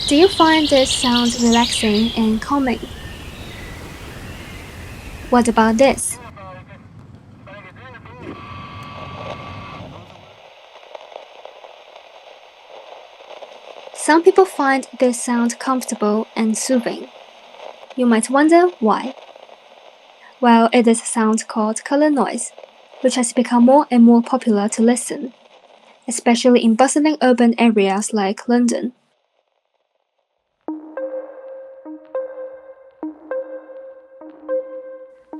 Do you find this sound relaxing and calming? What about this? Some people find this sound comfortable and soothing. You might wonder why. Well, it is a sound called color noise, which has become more and more popular to listen, especially in bustling urban areas like London.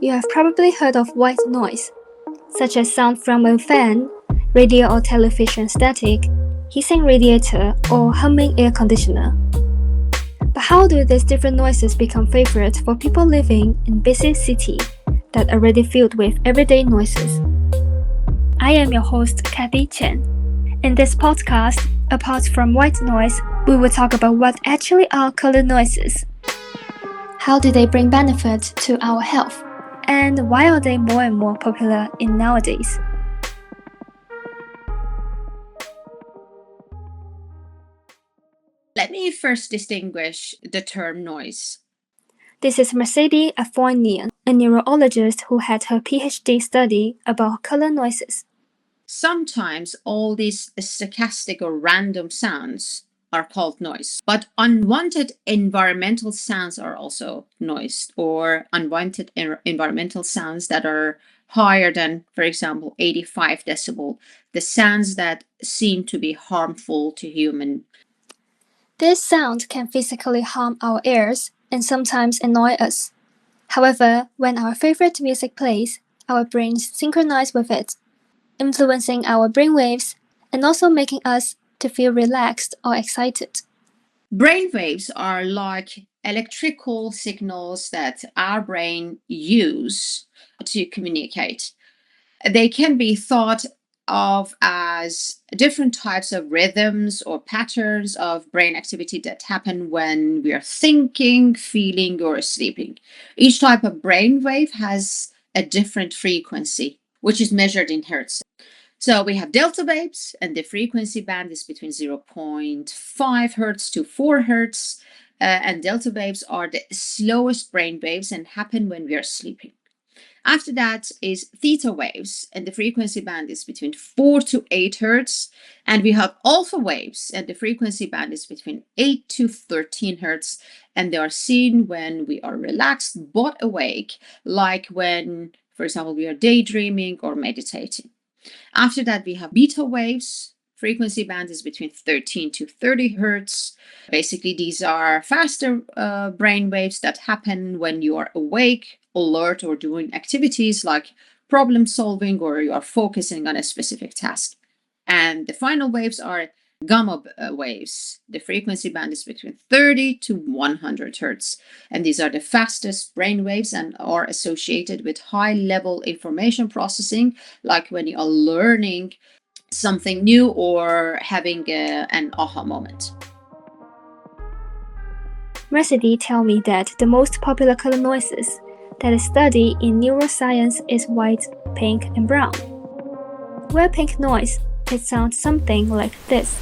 You have probably heard of white noise, such as sound from a fan, radio or television static, hissing radiator, or humming air conditioner. But how do these different noises become favorite for people living in busy cities that are already filled with everyday noises? I am your host, Kathy Chen. In this podcast, apart from white noise, we will talk about what actually are color noises. How do they bring benefit to our health? And why are they more and more popular in nowadays? Let me first distinguish the term noise. This is Mercedes Afoinian, a neurologist who had her PhD study about color noises. Sometimes all these stochastic or random sounds are called noise, but unwanted environmental sounds are also noise, or unwanted environmental sounds that are higher than, for example, 85 decibel, the sounds that seem to be harmful to human. This sound can physically harm our ears and sometimes annoy us. However, when our favorite music plays, our brains synchronize with it, influencing our brainwaves and also making us to feel relaxed or excited. Brainwaves are like electrical signals that our brain use to communicate. They can be thought of as different types of rhythms or patterns of brain activity that happen when we are thinking, feeling, or sleeping. Each type of brain wave has a different frequency, which is measured in hertz. So we have delta waves, and the frequency band is between 0.5 hertz to 4 hertz. And delta waves are the slowest brain waves and happen when we are sleeping. After that is theta waves, and the frequency band is between 4 to 8 hertz. And we have alpha waves, and the frequency band is between 8 to 13 hertz. And they are seen when we are relaxed but awake, like when, for example, we are daydreaming or meditating. After that, we have beta waves. Frequency band is between 13 to 30 hertz. Basically, these are faster brain waves that happen when you are awake, alert, or doing activities like problem solving, or you are focusing on a specific task. And the final waves are gamma waves. The frequency band is between 30 to 100 hertz. And these are the fastest brain waves and are associated with high level information processing, like when you are learning something new or having an aha moment. Mercedes tell me that the most popular color noises that is studied in neuroscience is white, pink, and brown. Where pink noise, it sounds something like this.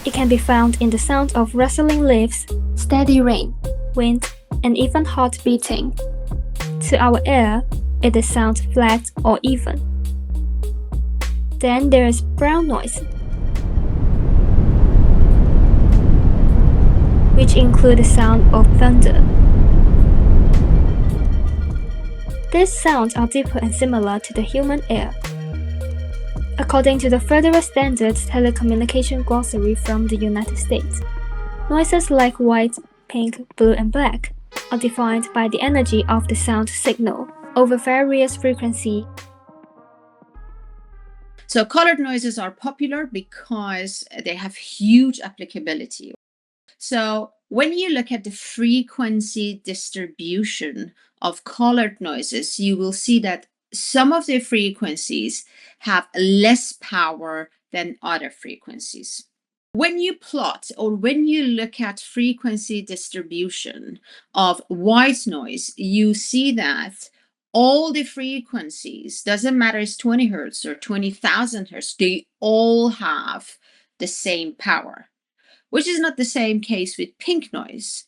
It can be found in the sound of rustling leaves, steady rain, wind, and even heart beating. To our ear, it is sound flat or even. Then there is brown noise, which include the sound of thunder. These sounds are deeper and similar to the human ear. According to the Federal Standard Telecommunication Glossary from the United States, noises like white, pink, blue, and black are defined by the energy of the sound signal over various frequencies. So colored noises are popular because they have huge applicability. So when you look at the frequency distribution of colored noises, you will see that some of the frequencies have less power than other frequencies. When you plot or when you look at frequency distribution of white noise, you see that all the frequencies, doesn't matter it's 20 hertz or 20,000 hertz, they all have the same power, which is not the same case with pink noise.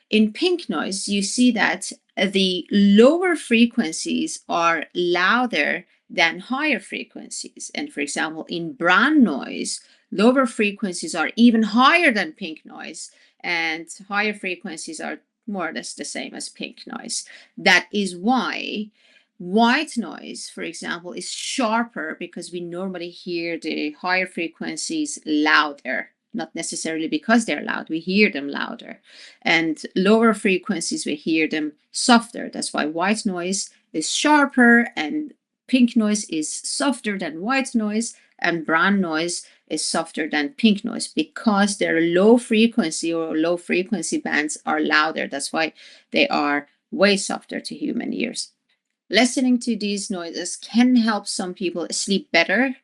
In pink noise, you see that the lower frequencies are louder than higher frequencies. And for example, in brown noise, lower frequencies are even higher than pink noise, and higher frequencies are more or less the same as pink noise. That is why white noise, for example, is sharper, because we normally hear the higher frequencies louder. Not necessarily because they're loud, we hear them louder. And lower frequencies, we hear them softer. That's why white noise is sharper and pink noise is softer than white noise, and brown noise is softer than pink noise, because their low frequency or low frequency bands are louder. That's why they are way softer to human ears. Listening to these noises can help some people sleep better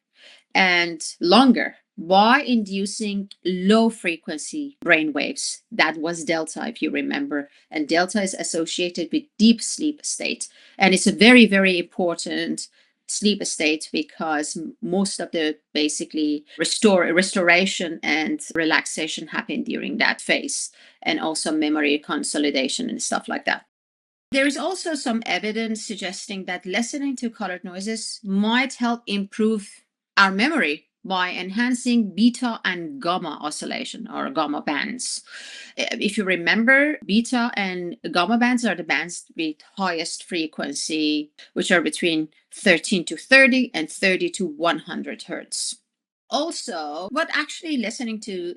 and longer by inducing low frequency brain waves. That was delta, if you remember. And delta is associated with deep sleep state. And it's a very, very important sleep state, because most of the basically restoration and relaxation happen during that phase, and also memory consolidation and stuff like that. There is also some evidence suggesting that listening to colored noises might help improve our memory by enhancing beta and gamma oscillation, or gamma bands. If you remember, beta and gamma bands are the bands with highest frequency, which are between 13 to 30 and 30 to 100 hertz. Also, what actually listening to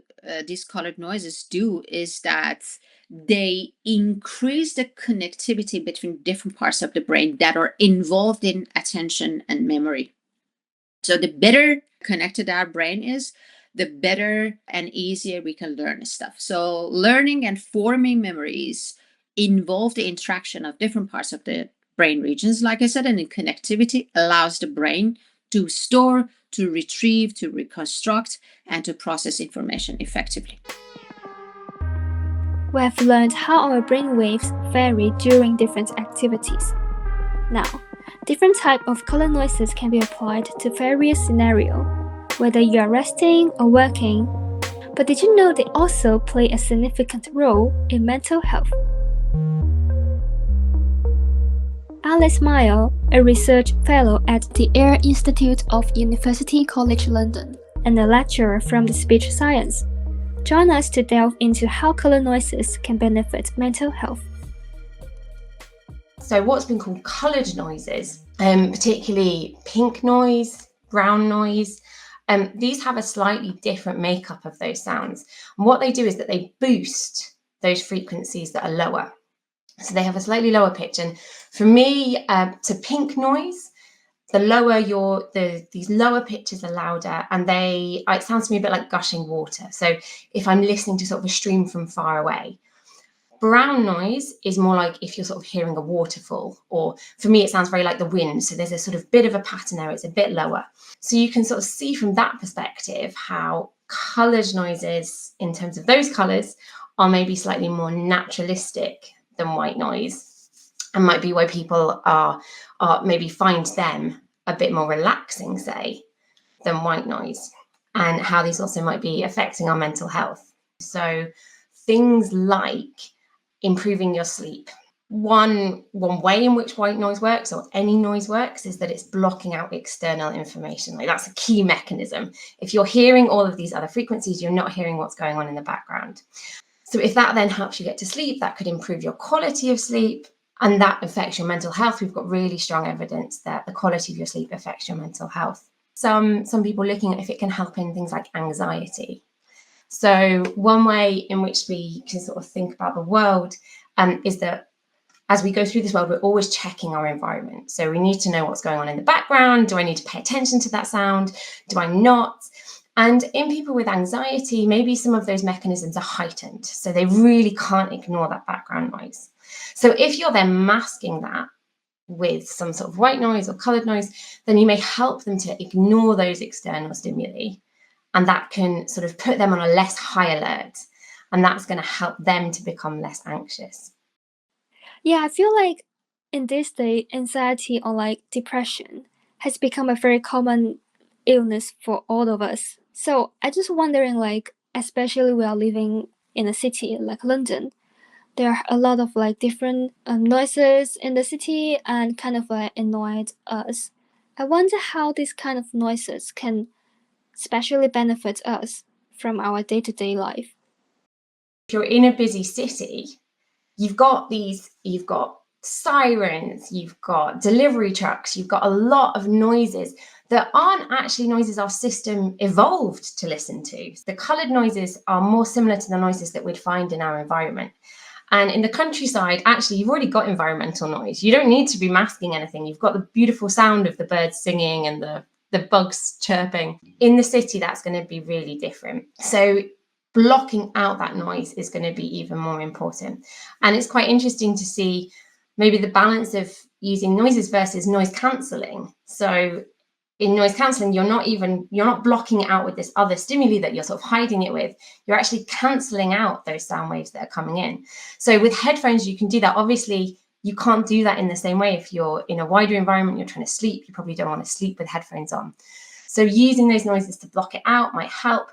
these colored noises do is that they increase the connectivity between different parts of the brain that are involved in attention and memory. So the better connected our brain is, the better and easier we can learn stuff. So learning and forming memories involve the interaction of different parts of the brain regions, like I said, and the connectivity allows the brain to store, to retrieve, to reconstruct, and to process information effectively. We have learned how our brain waves vary during different activities. Now, different types of color noises can be applied to various scenarios, whether you are resting or working. But did you know they also play a significant role in mental health? Alice Mayo, a research fellow at the Air Institute of University College London and a lecturer from the speech science, join us to delve into how color noises can benefit mental health. So what's been called coloured noises, particularly pink noise, brown noise, these have a slightly different makeup of those sounds. And what they do is that they boost those frequencies that are lower. So they have a slightly lower pitch. And for me, to pink noise, the lower these lower pitches are louder, and it sounds to me a bit like gushing water. So if I'm listening to sort of a stream from far away. Brown noise is more like if you're sort of hearing a waterfall, or for me, it sounds very like the wind. So there's a sort of bit of a pattern there. It's a bit lower. So you can sort of see from that perspective how coloured noises, in terms of those colours, are maybe slightly more naturalistic than white noise, and might be where people are maybe find them a bit more relaxing, say, than white noise, and how these also might be affecting our mental health. So things like improving your sleep. One way in which white noise works, or any noise works, is that it's blocking out external information. Like, that's a key mechanism. If you're hearing all of these other frequencies, you're not hearing what's going on in the background. So if that then helps you get to sleep, that could improve your quality of sleep, and that affects your mental health. We've got really strong evidence that the quality of your sleep affects your mental health. Some people looking at if it can help in things like anxiety. So one way in which we can sort of think about the world is that as we go through this world, we're always checking our environment. So we need to know what's going on in the background. Do I need to pay attention to that sound? Do I not? And in people with anxiety, maybe some of those mechanisms are heightened. So they really can't ignore that background noise. So if you're then masking that with some sort of white noise or coloured noise, then you may help them to ignore those external stimuli. And that can sort of put them on a less high alert. And that's going to help them to become less anxious. Yeah, I feel like in this day, anxiety or like depression has become a very common illness for all of us. So I just wondering, like, especially we are living in a city like London, there are a lot of like different noises in the city and kind of annoyed us. I wonder how these kind of noises can especially benefit us from our day-to-day life. If you're in a busy city, you've got sirens, you've got delivery trucks, you've got a lot of noises that aren't actually noises our system evolved to listen to. The coloured noises are more similar to the noises that we'd find in our environment. And in the countryside, actually, you've already got environmental noise. You don't need to be masking anything. You've got the beautiful sound of the birds singing and the bugs chirping. In the city, that's going to be really different. So blocking out that noise is going to be even more important. And it's quite interesting to see maybe the balance of using noises versus noise cancelling. So in noise cancelling, you're not blocking it out with this other stimuli that you're sort of hiding it with. You're actually cancelling out those sound waves that are coming in. So with headphones, you can do that. Obviously, you can't do that in the same way. If you're in a wider environment, you're trying to sleep, you probably don't want to sleep with headphones on. So using those noises to block it out might help.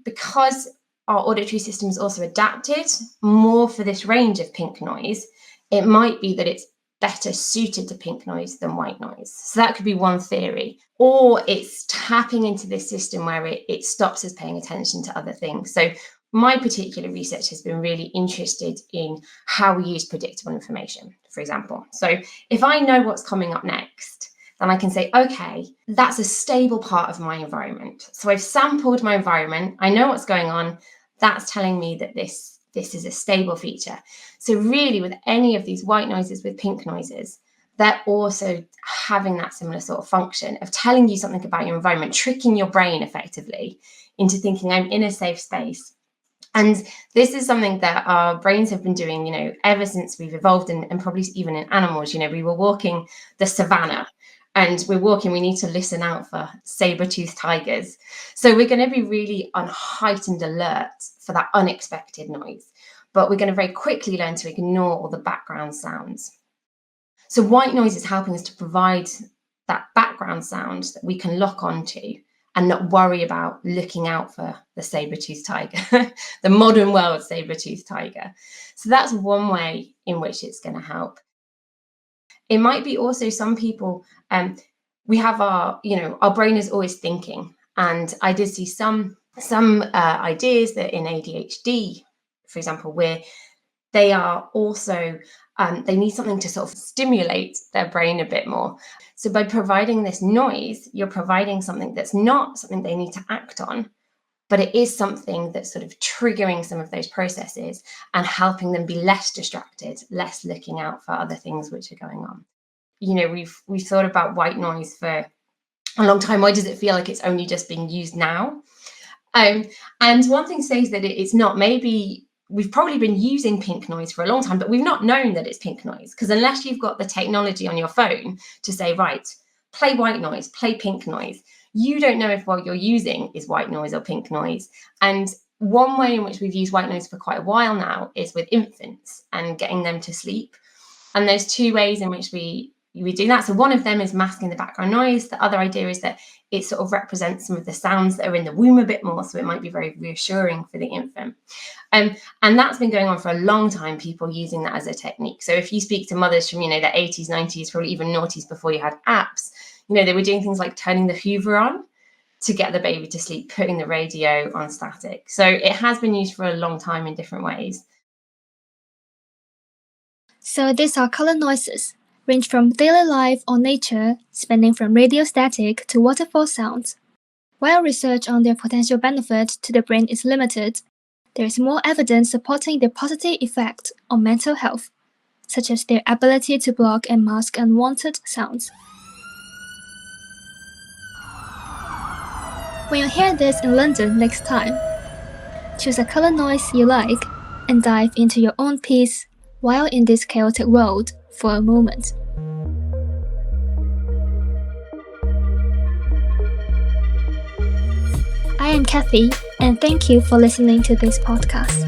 Because our auditory system is also adapted more for this range of pink noise, it might be that it's better suited to pink noise than white noise. So that could be one theory. Or it's tapping into this system where it stops us paying attention to other things. So my particular research has been really interested in how we use predictable information, for example. So if I know what's coming up next, then I can say, okay, that's a stable part of my environment. So I've sampled my environment. I know what's going on. That's telling me that this is a stable feature. So really, with any of these white noises, with pink noises, they're also having that similar sort of function of telling you something about your environment, tricking your brain effectively into thinking I'm in a safe space. And this is something that our brains have been doing, ever since we've evolved, and probably even in animals. We were walking the savannah, and we need to listen out for saber-toothed tigers. So we're going to be really on heightened alert for that unexpected noise, but we're going to very quickly learn to ignore all the background sounds. So white noise is helping us to provide that background sound that we can lock onto and not worry about looking out for the saber-toothed tiger, the modern world saber-toothed tiger. So that's one way in which it's going to help. It might be also some people, we have our brain is always thinking. And I did see some ideas that in ADHD, for example, where they are also, they need something to sort of stimulate their brain a bit more. So by providing this noise, you're providing something that's not something they need to act on, but it is something that's sort of triggering some of those processes and helping them be less distracted, less looking out for other things which are going on. We've thought about white noise for a long time. Why does it feel like it's only just being used now? And one thing to say is that it's not. Maybe we've probably been using pink noise for a long time, but we've not known that it's pink noise, because unless you've got the technology on your phone to say, right, play white noise, play pink noise, you don't know if what you're using is white noise or pink noise. And one way in which we've used white noise for quite a while now is with infants and getting them to sleep. And there's two ways in which we do that. So one of them is masking the background noise. The other idea is that it sort of represents some of the sounds that are in the womb a bit more, so it might be very reassuring for the infant. And that's been going on for a long time, people using that as a technique. So if you speak to mothers from, the 80s, 90s, probably even noughties before you had apps, they were doing things like turning the Hoover on to get the baby to sleep, putting the radio on static. So it has been used for a long time in different ways. So these are color noises, range from daily life or nature, spanning from radio static to waterfall sounds. While research on their potential benefit to the brain is limited, there is more evidence supporting their positive effect on mental health, such as their ability to block and mask unwanted sounds. When you hear this in London next time, choose a color noise you like and dive into your own peace while in this chaotic world for a moment. I am Kathy, and thank you for listening to this podcast.